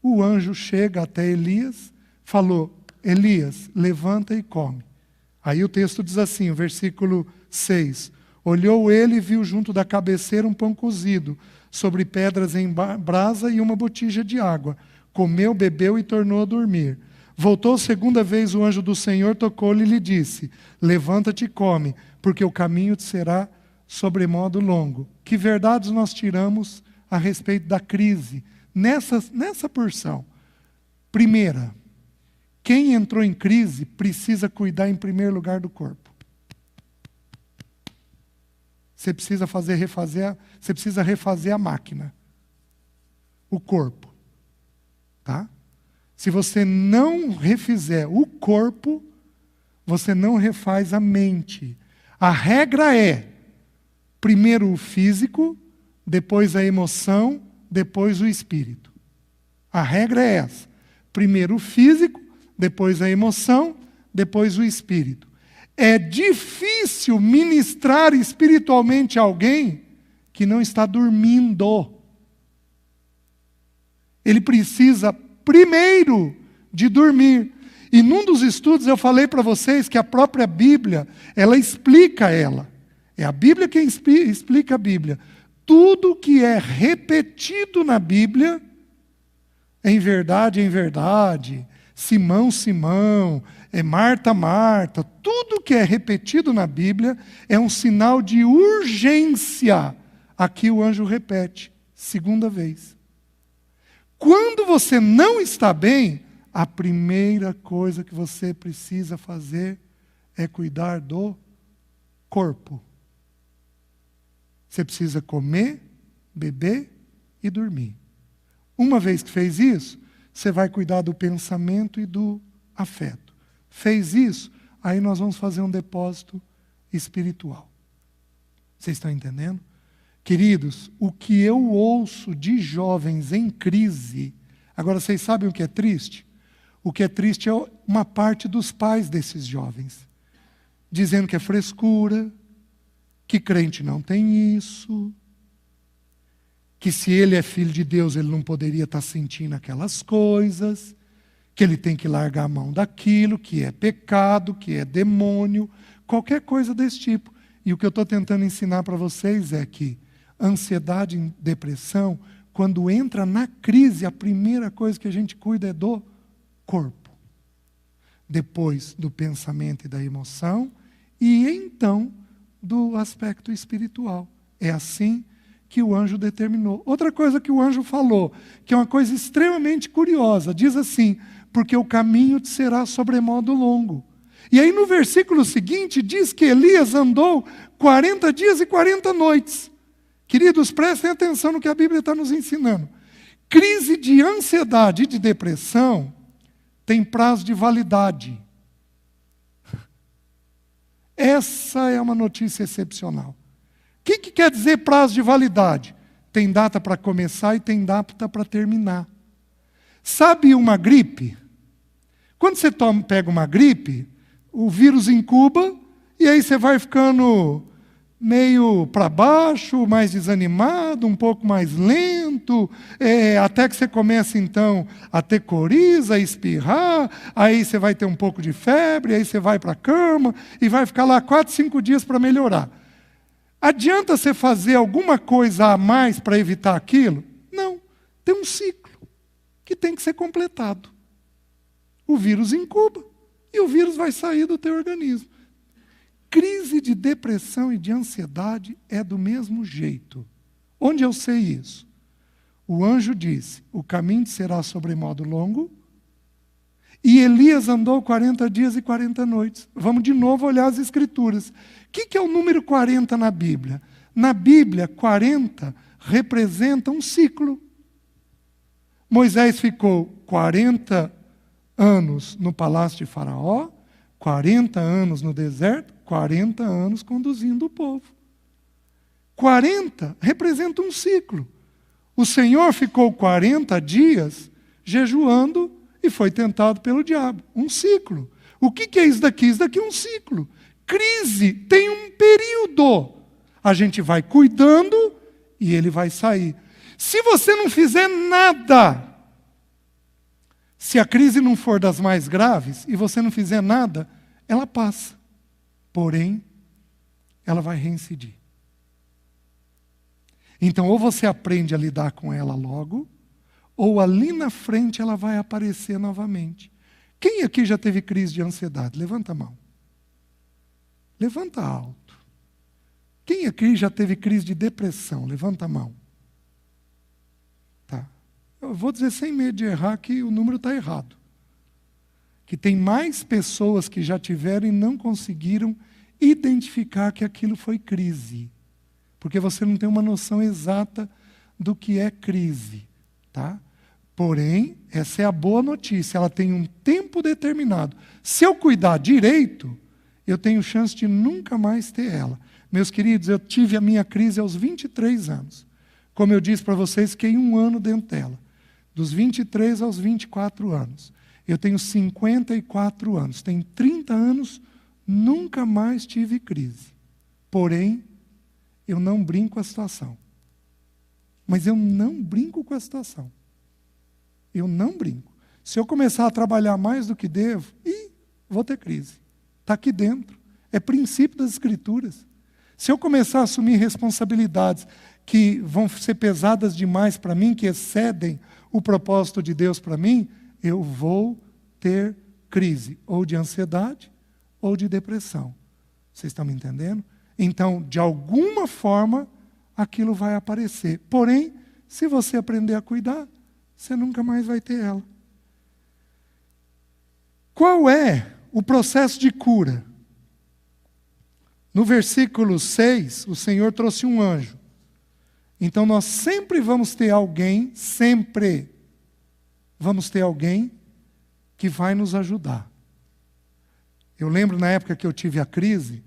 O anjo chega até Elias, falou, Elias, levanta e come. Aí o texto diz assim, o versículo 6, olhou ele e viu junto da cabeceira um pão cozido, sobre pedras em brasa e uma botija de água. Comeu, bebeu e tornou a dormir. Voltou 2ª vez o anjo do Senhor, tocou-lhe e lhe disse, levanta-te e come, porque o caminho te será sobremodo longo. Que verdades nós tiramos a respeito da crise nessa porção? Primeira, quem entrou em crise precisa cuidar em primeiro lugar do corpo. Você precisa refazer a máquina, o corpo. Tá? Se você não refizer o corpo, você não refaz a mente. A regra é, primeiro o físico, depois a emoção, depois o espírito. A regra é essa. Primeiro o físico, depois a emoção, depois o espírito. É difícil ministrar espiritualmente a alguém que não está dormindo. Ele precisa, primeiro, de dormir. E num dos estudos eu falei para vocês que a própria Bíblia, ela explica ela. É a Bíblia quem explica a Bíblia. Tudo que é repetido na Bíblia, em verdade, Simão, Simão, Marta, Marta, tudo que é repetido na Bíblia é um sinal de urgência. Aqui o anjo repete, 2ª vez. Quando você não está bem, a primeira coisa que você precisa fazer é cuidar do corpo. Você precisa comer, beber e dormir. Uma vez que fez isso, você vai cuidar do pensamento e do afeto. Fez isso, aí nós vamos fazer um depósito espiritual. Vocês estão entendendo? Queridos, o que eu ouço de jovens em crise, agora vocês sabem o que é triste? O que é triste é uma parte dos pais desses jovens, dizendo que é frescura, que crente não tem isso, que se ele é filho de Deus, ele não poderia estar sentindo aquelas coisas, que ele tem que largar a mão daquilo, que é pecado, que é demônio, qualquer coisa desse tipo. E o que eu estou tentando ensinar para vocês é que ansiedade e depressão, quando entra na crise, a primeira coisa que a gente cuida é do corpo. Depois do pensamento e da emoção, e então do aspecto espiritual. É assim que o anjo determinou. Outra coisa que o anjo falou, que é uma coisa extremamente curiosa, diz assim: porque o caminho te será sobremodo longo. E aí no versículo seguinte diz que Elias andou 40 dias e 40 noites. Queridos, prestem atenção no que a Bíblia está nos ensinando. Crise de ansiedade e de depressão tem prazo de validade. Essa é uma notícia excepcional. O que quer dizer prazo de validade? Tem data para começar e tem data para terminar. Sabe uma gripe? Quando você pega uma gripe, o vírus incuba e aí você vai ficando meio para baixo, mais desanimado, um pouco mais lento, até que você começa então a ter coriza, a espirrar, aí você vai ter um pouco de febre, aí você vai para a cama e vai ficar lá 4, 5 dias para melhorar. Adianta você fazer alguma coisa a mais para evitar aquilo? Não. Tem um ciclo que tem que ser completado. O vírus incuba e o vírus vai sair do teu organismo. Crise de depressão e de ansiedade é do mesmo jeito. Onde eu sei isso? O anjo disse: o caminho será sobremodo longo, e Elias andou 40 dias e 40 noites. Vamos de novo olhar as escrituras. O que é o número 40 na Bíblia? Na Bíblia, 40 representa um ciclo. Moisés ficou 40 anos no palácio de Faraó, 40 anos no deserto, 40 anos conduzindo o povo. 40 representa um ciclo. O Senhor ficou 40 dias jejuando e foi tentado pelo diabo. Um ciclo. O que é isso daqui? Isso daqui é um ciclo. Crise tem um período. A gente vai cuidando e ele vai sair. Se você não fizer nada, se a crise não for das mais graves e você não fizer nada, ela passa. Porém, ela vai reincidir. Então, ou você aprende a lidar com ela logo, ou ali na frente ela vai aparecer novamente. Quem aqui já teve crise de ansiedade? Levanta a mão. Levanta alto. Quem aqui já teve crise de depressão? Levanta a mão. Tá. Eu vou dizer sem medo de errar que o número está errado. Que tem mais pessoas que já tiveram e não conseguiram identificar que aquilo foi crise. Porque você não tem uma noção exata do que é crise. Tá? Porém, essa é a boa notícia, ela tem um tempo determinado. Se eu cuidar direito, eu tenho chance de nunca mais ter ela. Meus queridos, eu tive a minha crise aos 23 anos. Como eu disse para vocês, fiquei 1 ano dentro dela. Dos 23 aos 24 anos. Eu tenho 54 anos. Tem 30 anos, nunca mais tive crise. Porém, eu não brinco com a situação. Mas eu não brinco com a situação. Eu não brinco. Se eu começar a trabalhar mais do que devo, vou ter crise. Está aqui dentro. É princípio das Escrituras. Se eu começar a assumir responsabilidades que vão ser pesadas demais para mim, que excedem o propósito de Deus para mim, eu vou ter crise, ou de ansiedade, ou de depressão. Vocês estão me entendendo? Então, de alguma forma, aquilo vai aparecer. Porém, se você aprender a cuidar, você nunca mais vai ter ela. Qual é o processo de cura? No versículo 6, o Senhor trouxe um anjo. Então, nós sempre vamos ter alguém, sempre vamos ter alguém que vai nos ajudar. Eu lembro na época que eu tive a crise,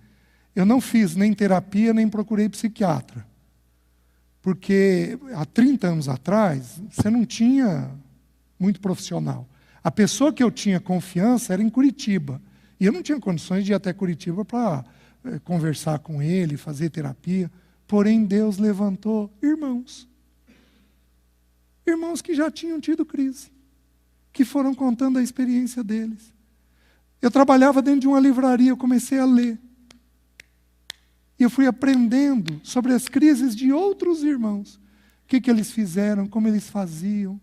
eu não fiz nem terapia, nem procurei psiquiatra. Porque há 30 anos atrás, você não tinha muito profissional. A pessoa que eu tinha confiança era em Curitiba. E eu não tinha condições de ir até Curitiba para conversar com ele, fazer terapia. Porém, Deus levantou irmãos. Irmãos que já tinham tido crise, que foram contando a experiência deles. Eu trabalhava dentro de uma livraria, eu comecei a ler. E eu fui aprendendo sobre as crises de outros irmãos. O que eles fizeram, como eles faziam.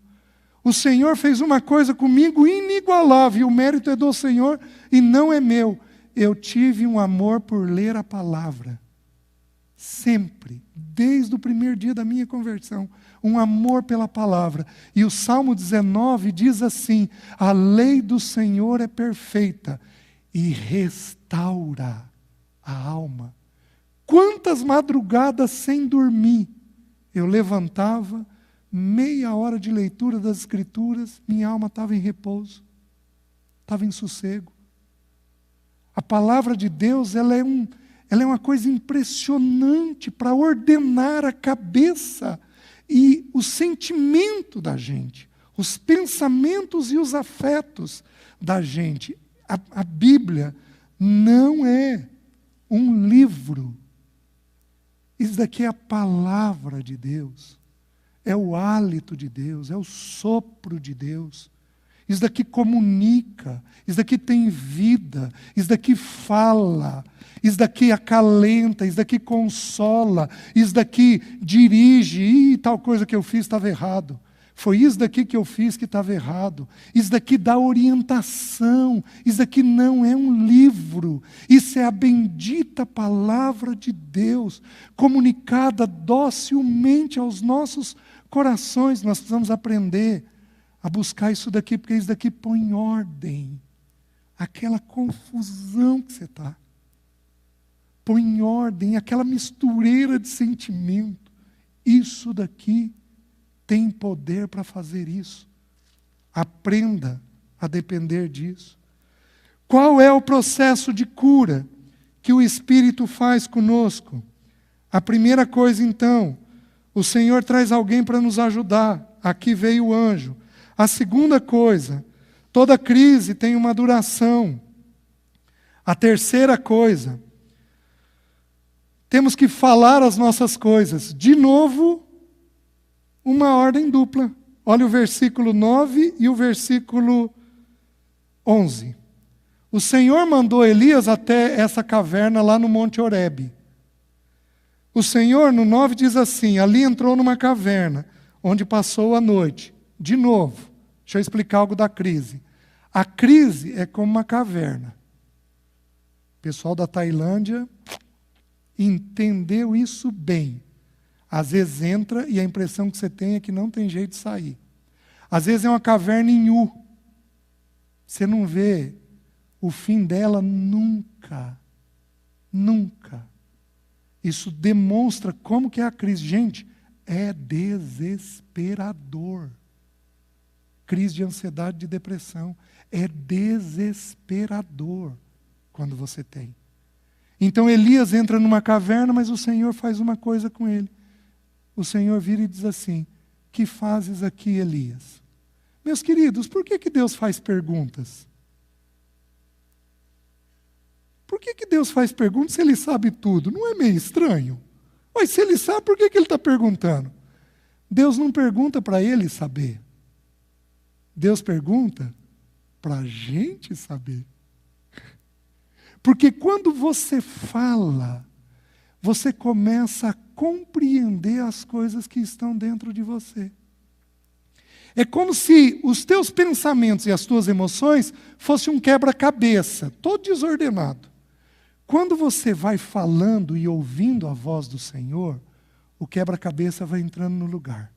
O Senhor fez uma coisa comigo inigualável. O mérito é do Senhor e não é meu. Eu tive um amor por ler a palavra. Sempre, desde o primeiro dia da minha conversão. Um amor pela palavra. E o Salmo 19 diz assim: a lei do Senhor é perfeita e restaura a alma. Quantas madrugadas sem dormir eu levantava, meia hora de leitura das Escrituras, minha alma estava em repouso, estava em sossego. A palavra de Deus, ela é uma coisa impressionante para ordenar a cabeça e o sentimento da gente, os pensamentos e os afetos da gente. A Bíblia não é um livro. Isso daqui é a palavra de Deus. É o hálito de Deus, é o sopro de Deus. Isso daqui comunica, isso daqui tem vida, isso daqui fala, isso daqui acalenta, isso daqui consola, isso daqui dirige. Ih, tal coisa que eu fiz estava errado. Foi isso daqui que eu fiz que estava errado. Isso daqui dá orientação. Isso daqui não é um livro. Isso é a bendita palavra de Deus, comunicada docilmente aos nossos corações. Nós precisamos aprender a buscar isso daqui, porque isso daqui põe em ordem aquela confusão que você está. Põe em ordem aquela mistureira de sentimento. Isso daqui tem poder para fazer isso. Aprenda a depender disso. Qual é o processo de cura que o Espírito faz conosco? A primeira coisa, então, o Senhor traz alguém para nos ajudar. Aqui veio o anjo. A segunda coisa, toda crise tem uma duração. A terceira coisa, temos que falar as nossas coisas. De novo, uma ordem dupla. Olha o versículo 9 e o versículo 11. O Senhor mandou Elias até essa caverna lá no Monte Horebe. O Senhor, no 9, diz assim: ali entrou numa caverna, onde passou a noite. De novo, deixa eu explicar algo da crise. A crise é como uma caverna. O pessoal da Tailândia entendeu isso bem. Às vezes entra e a impressão que você tem é que não tem jeito de sair. Às vezes é uma caverna em U. Você não vê o fim dela nunca. Nunca. Isso demonstra como que é a crise. Gente, é desesperador. Crise de ansiedade, de depressão. É desesperador quando você tem. Então Elias entra numa caverna, mas o Senhor faz uma coisa com ele. O Senhor vira e diz assim: que fazes aqui, Elias? Meus queridos, por que Deus faz perguntas? Por que Deus faz perguntas se Ele sabe tudo? Não é meio estranho? Mas se Ele sabe, por que Ele está perguntando? Deus não pergunta para Ele saber. Deus pergunta para a gente saber. Porque quando você fala, você começa a compreender as coisas que estão dentro de você. É como se os teus pensamentos e as tuas emoções fossem um quebra-cabeça, todo desordenado. Quando você vai falando e ouvindo a voz do Senhor, o quebra-cabeça vai entrando no lugar.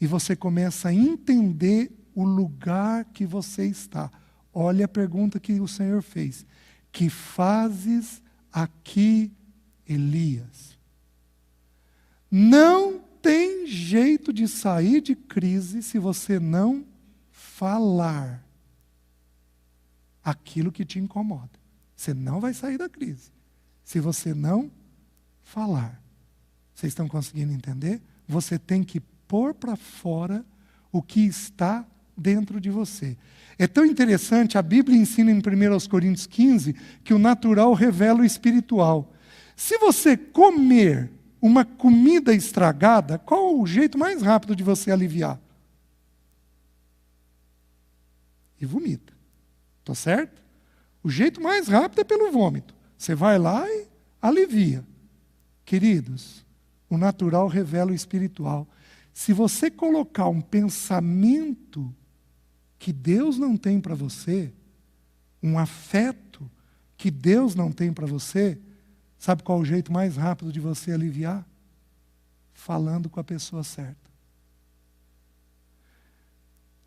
E você começa a entender o lugar que você está. Olha a pergunta que o Senhor fez. Que fazes aqui, Elias? Não tem jeito de sair de crise se você não falar aquilo que te incomoda. Você não vai sair da crise se você não falar. Vocês estão conseguindo entender? Você tem que pôr para fora o que está dentro de você. É tão interessante, a Bíblia ensina em 1 Coríntios 15 que o natural revela o espiritual. Se você comer uma comida estragada, qual o jeito mais rápido de você aliviar? E vomita. Está certo? O jeito mais rápido é pelo vômito. Você vai lá e alivia. Queridos, o natural revela o espiritual. Se você colocar um pensamento que Deus não tem para você, um afeto que Deus não tem para você, sabe qual é o jeito mais rápido de você aliviar? Falando com a pessoa certa.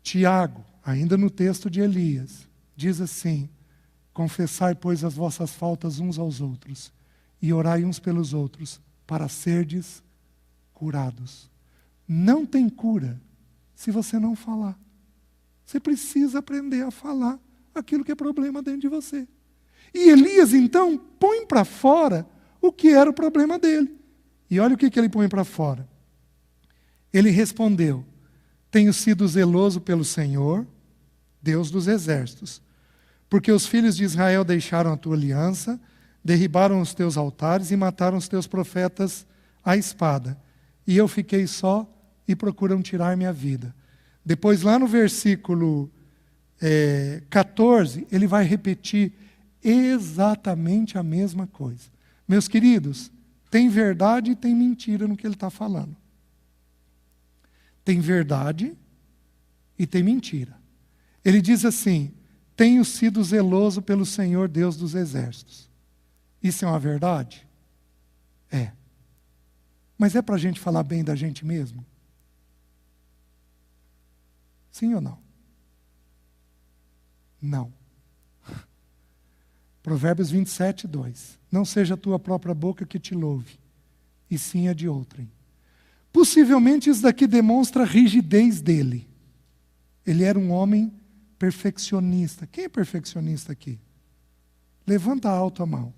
Tiago, ainda no texto de Elias, diz assim: confessai, pois, as vossas faltas uns aos outros, e orai uns pelos outros, para serdes curados. Não tem cura se você não falar. Você precisa aprender a falar aquilo que é problema dentro de você. E Elias, então, põe para fora o que era o problema dele. E olha o que ele põe para fora. Ele respondeu: tenho sido zeloso pelo Senhor, Deus dos exércitos, porque os filhos de Israel deixaram a tua aliança, derribaram os teus altares e mataram os teus profetas à espada. E eu fiquei só e procuram tirar minha vida. Depois, lá no versículo 14, ele vai repetir exatamente a mesma coisa. Meus queridos, tem verdade e tem mentira no que ele está falando. Tem verdade e tem mentira. Ele diz assim: tenho sido zeloso pelo Senhor Deus dos exércitos. Isso é uma verdade? É. Mas é para a gente falar bem da gente mesmo? Sim ou não? Não. Provérbios 27, 2. Não seja a tua própria boca que te louve, e sim a de outrem. Possivelmente isso daqui demonstra a rigidez dele. Ele era um homem perfeccionista. Quem é perfeccionista aqui? Levanta alto a mão.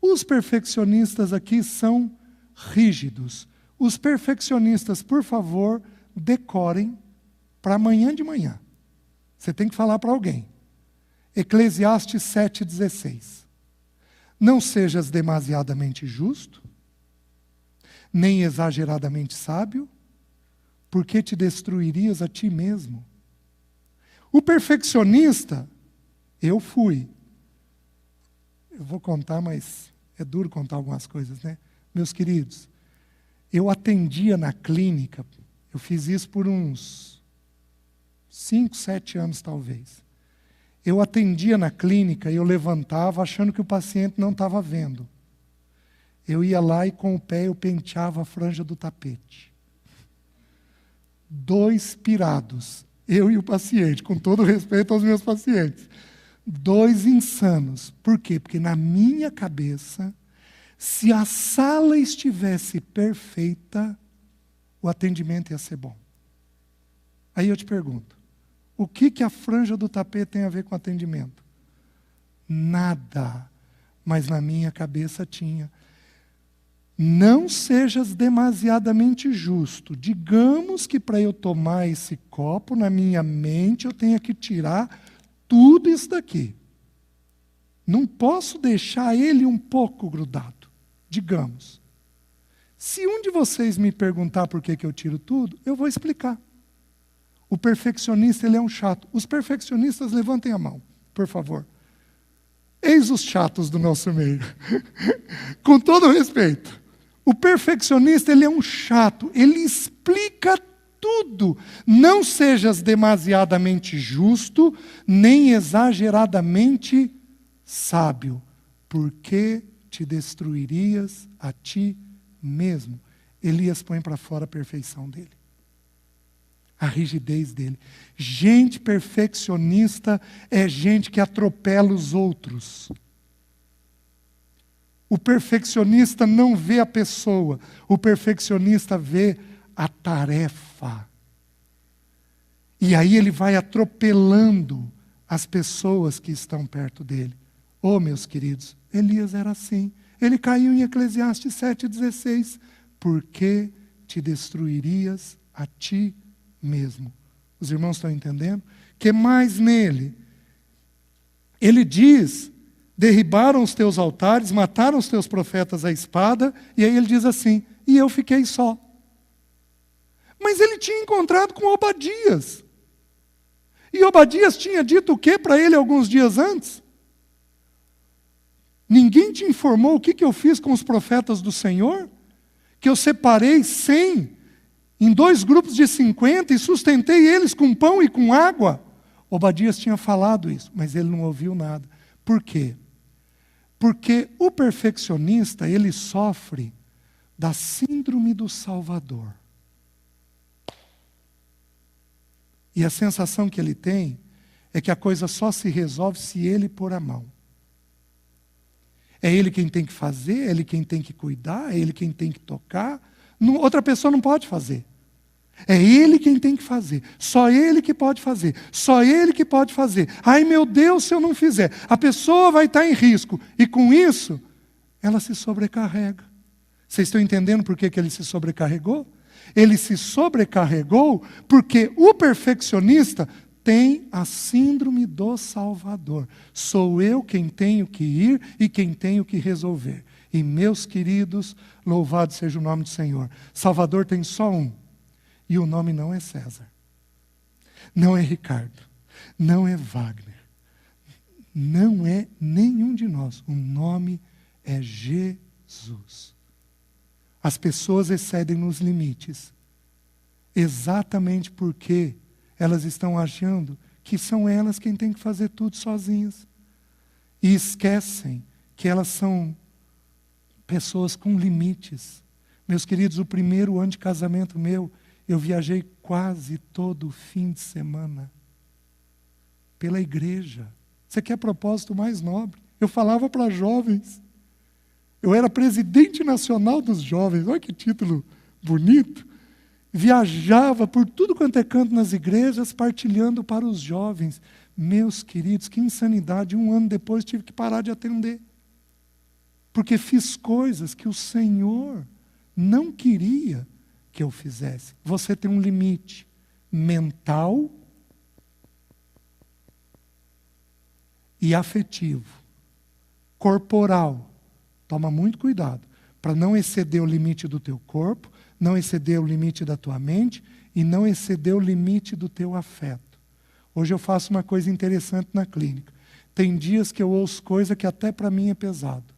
Os perfeccionistas aqui são rígidos. Os perfeccionistas, por favor, decorem para amanhã de manhã. Você tem que falar para alguém. Eclesiastes 7,16. Não sejas demasiadamente justo, nem exageradamente sábio, porque te destruirias a ti mesmo. O perfeccionista, eu fui. Eu vou contar, mas é duro contar algumas coisas, né? Meus queridos, eu atendia na clínica, eu fiz isso por uns 5, 7 anos talvez. Eu atendia na clínica e eu levantava achando que o paciente não estava vendo. Eu ia lá e com o pé eu penteava a franja do tapete. 2 pirados, eu e o paciente, com todo respeito aos meus pacientes. 2 insanos. Por quê? Porque na minha cabeça, se a sala estivesse perfeita, o atendimento ia ser bom. Aí eu te pergunto, o que a franja do tapete tem a ver com atendimento? Nada. Mas na minha cabeça tinha. Não sejas demasiadamente justo. Digamos que para eu tomar esse copo, na minha mente, eu tenha que tirar tudo isso daqui. Não posso deixar ele um pouco grudado. Digamos. Se um de vocês me perguntar por que eu tiro tudo, eu vou explicar. O perfeccionista, ele é um chato. Os perfeccionistas, levantem a mão, por favor. Eis os chatos do nosso meio. Com todo respeito. O perfeccionista, ele é um chato. Ele explica tudo. Não sejas demasiadamente justo, nem exageradamente sábio, porque te destruirias a ti mesmo. Elias põe para fora a perfeição dele. A rigidez dele. Gente perfeccionista é gente que atropela os outros. O perfeccionista não vê a pessoa, o perfeccionista vê a tarefa. E aí ele vai atropelando as pessoas que estão perto dele. Oh, meus queridos, Elias era assim. Ele caiu em Eclesiastes 7,16. Por que te destruirias a ti mesmo? Os irmãos estão entendendo? Que mais nele? Ele diz, derribaram os teus altares, mataram os teus profetas à espada, e aí ele diz assim, e eu fiquei só. Mas ele tinha encontrado com Obadias. E Obadias tinha dito o que para ele alguns dias antes? Ninguém te informou o que eu fiz com os profetas do Senhor? Que eu separei 100 em 2 grupos de 50 e sustentei eles com pão e com água. Obadias tinha falado isso, mas ele não ouviu nada. Por quê? Porque o perfeccionista, ele sofre da síndrome do Salvador. E a sensação que ele tem é que a coisa só se resolve se ele pôr a mão. É ele quem tem que fazer, é ele quem tem que cuidar, é ele quem tem que tocar. Outra pessoa não pode fazer. É ele quem tem que fazer. Só ele que pode fazer. Só ele que pode fazer. Ai, meu Deus, se eu não fizer. A pessoa vai estar em risco. E com isso, ela se sobrecarrega. Vocês estão entendendo por que ele se sobrecarregou? Ele se sobrecarregou porque o perfeccionista tem a síndrome do Salvador. Sou eu quem tenho que ir e quem tenho que resolver. E meus queridos, louvado seja o nome do Senhor. Salvador tem só um. E o nome não é César. Não é Ricardo. Não é Wagner. Não é nenhum de nós. O nome é Jesus. As pessoas excedem nos limites. Exatamente porque elas estão achando que são elas quem tem que fazer tudo sozinhas. E esquecem que elas são pessoas com limites. Meus queridos, o primeiro ano de casamento meu, eu viajei quase todo fim de semana pela igreja. Você quer propósito mais nobre? Eu falava para jovens. Eu era presidente nacional dos jovens. Olha que título bonito. Viajava por tudo quanto é canto nas igrejas, partilhando para os jovens. Meus queridos, que insanidade. 1 ano depois tive que parar de atender. Porque fiz coisas que o Senhor não queria que eu fizesse. Você tem um limite mental e afetivo, corporal. Toma muito cuidado para não exceder o limite do teu corpo, não exceder o limite da tua mente e não exceder o limite do teu afeto. Hoje eu faço uma coisa interessante na clínica. Tem dias que eu ouço coisa que até para mim é pesado.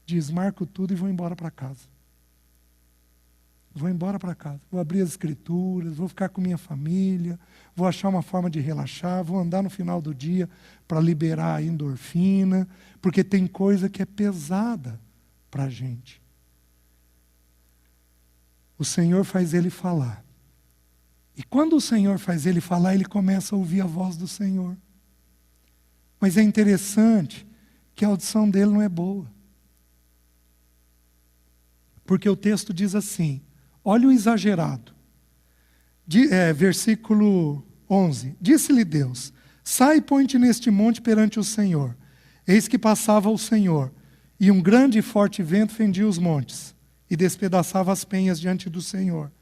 Desmarco tudo e vou embora para casa. Vou embora para casa, vou abrir as escrituras, vou ficar com minha família, vou achar uma forma de relaxar, vou andar no final do dia para liberar a endorfina, porque tem coisa que é pesada para a gente. O Senhor faz ele falar. E quando o Senhor faz ele falar, ele começa a ouvir a voz do Senhor. Mas é interessante que a audição dele não é boa. Porque o texto diz assim, olha o exagerado. Versículo 11. Disse-lhe Deus, sai e põe-te neste monte perante o Senhor. Eis que passava o Senhor, e um grande e forte vento fendia os montes, e despedaçava as penhas diante do Senhor.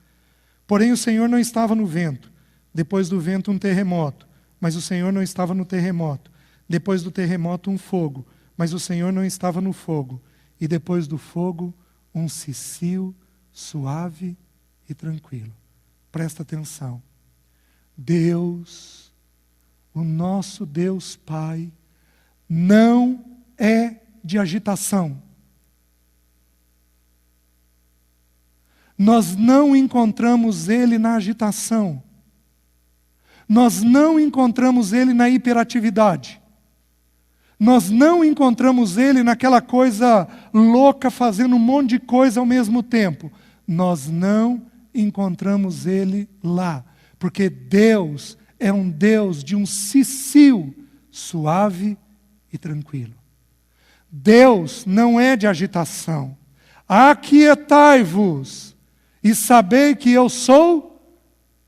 Porém o Senhor não estava no vento. Depois do vento um terremoto, mas o Senhor não estava no terremoto. Depois do terremoto um fogo, mas o Senhor não estava no fogo. E depois do fogo um cicio suave e tranquilo. Presta atenção. Deus, o nosso Deus Pai, não é de agitação. Nós não encontramos Ele na agitação. Nós não encontramos Ele na hiperatividade. Nós não encontramos Ele naquela coisa louca, fazendo um monte de coisa ao mesmo tempo. Nós não encontramos Ele lá. Porque Deus é um Deus de um cicio suave e tranquilo. Deus não é de agitação. Aquietai-vos e sabei que eu sou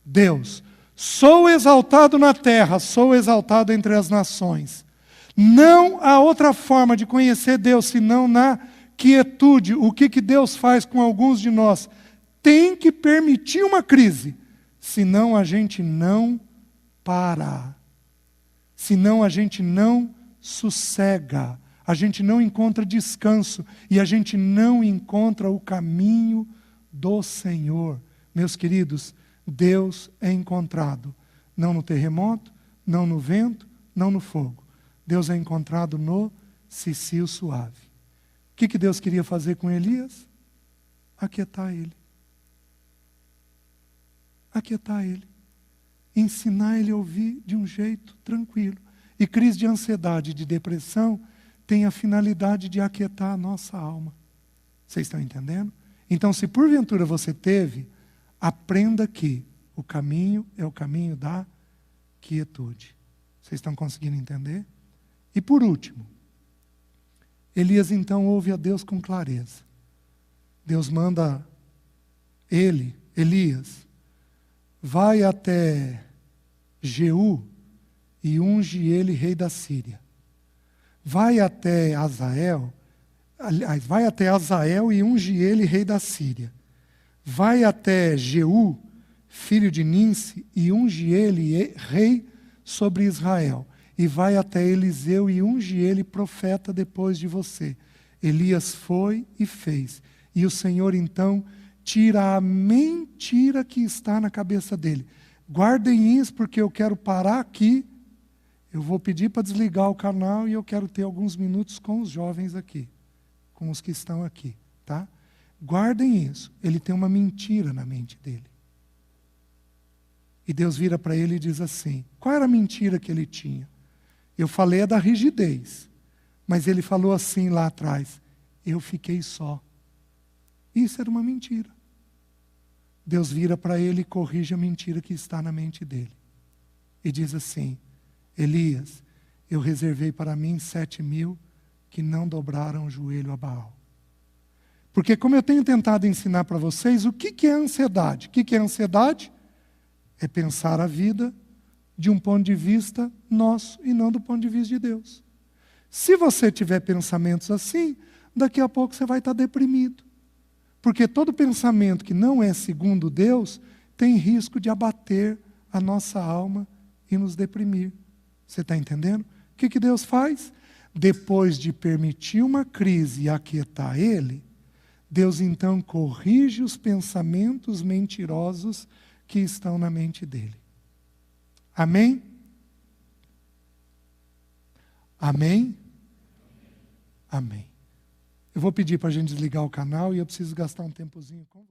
Deus. Sou exaltado na terra, sou exaltado entre as nações. Não há outra forma de conhecer Deus senão na quietude. O que Deus faz com alguns de nós? Tem que permitir uma crise. senão a gente não para. Senão a gente não sossega, a gente não encontra descanso e a gente não encontra o caminho do Senhor. Meus queridos, Deus é encontrado não no terremoto, não no vento, não no fogo. Deus é encontrado no cicio suave. O que Deus queria fazer com Elias? Aquietar ele. Aquietar ele. Ensinar ele a ouvir de um jeito tranquilo. E crise de ansiedade, de depressão, tem a finalidade de aquietar a nossa alma. Vocês estão entendendo? Então, se porventura você teve, aprenda que o caminho é o caminho da quietude. Vocês estão conseguindo entender? E por último, Elias então ouve a Deus com clareza. Deus manda Elias, vai até Jeú e unge ele rei da Síria. Vai até Azael, aliás, vai até Azael e unge ele rei da Síria. Vai até Jeú, filho de Ninsi, e unge ele rei sobre Israel. E vai até Eliseu e unge ele profeta depois de você. Elias foi e fez. E o Senhor então tira a mentira que está na cabeça dele. Guardem isso porque eu quero parar aqui. Eu vou pedir para desligar o canal e eu quero ter alguns minutos com os jovens aqui, com os que estão aqui, tá? Guardem isso. Ele tem uma mentira na mente dele. E Deus vira para ele e diz assim: qual era a mentira que ele tinha? Eu falei da rigidez, mas ele falou assim lá atrás: eu fiquei só. Isso era uma mentira. Deus vira para ele e corrige a mentira que está na mente dele. E diz assim: Elias, eu reservei para mim 7.000 que não dobraram o joelho a Baal. Porque como eu tenho tentado ensinar para vocês, o que é ansiedade? O que é ansiedade? É pensar a vida de um ponto de vista nosso e não do ponto de vista de Deus. Se você tiver pensamentos assim, daqui a pouco você vai estar deprimido. Porque todo pensamento que não é segundo Deus tem risco de abater a nossa alma e nos deprimir. Você está entendendo? O que Deus faz? Depois de permitir uma crise e aquietar ele, Deus então corrige os pensamentos mentirosos que estão na mente dele. Amém? Amém? Amém. Eu vou pedir para a gente desligar o canal e eu preciso gastar um tempozinho com você.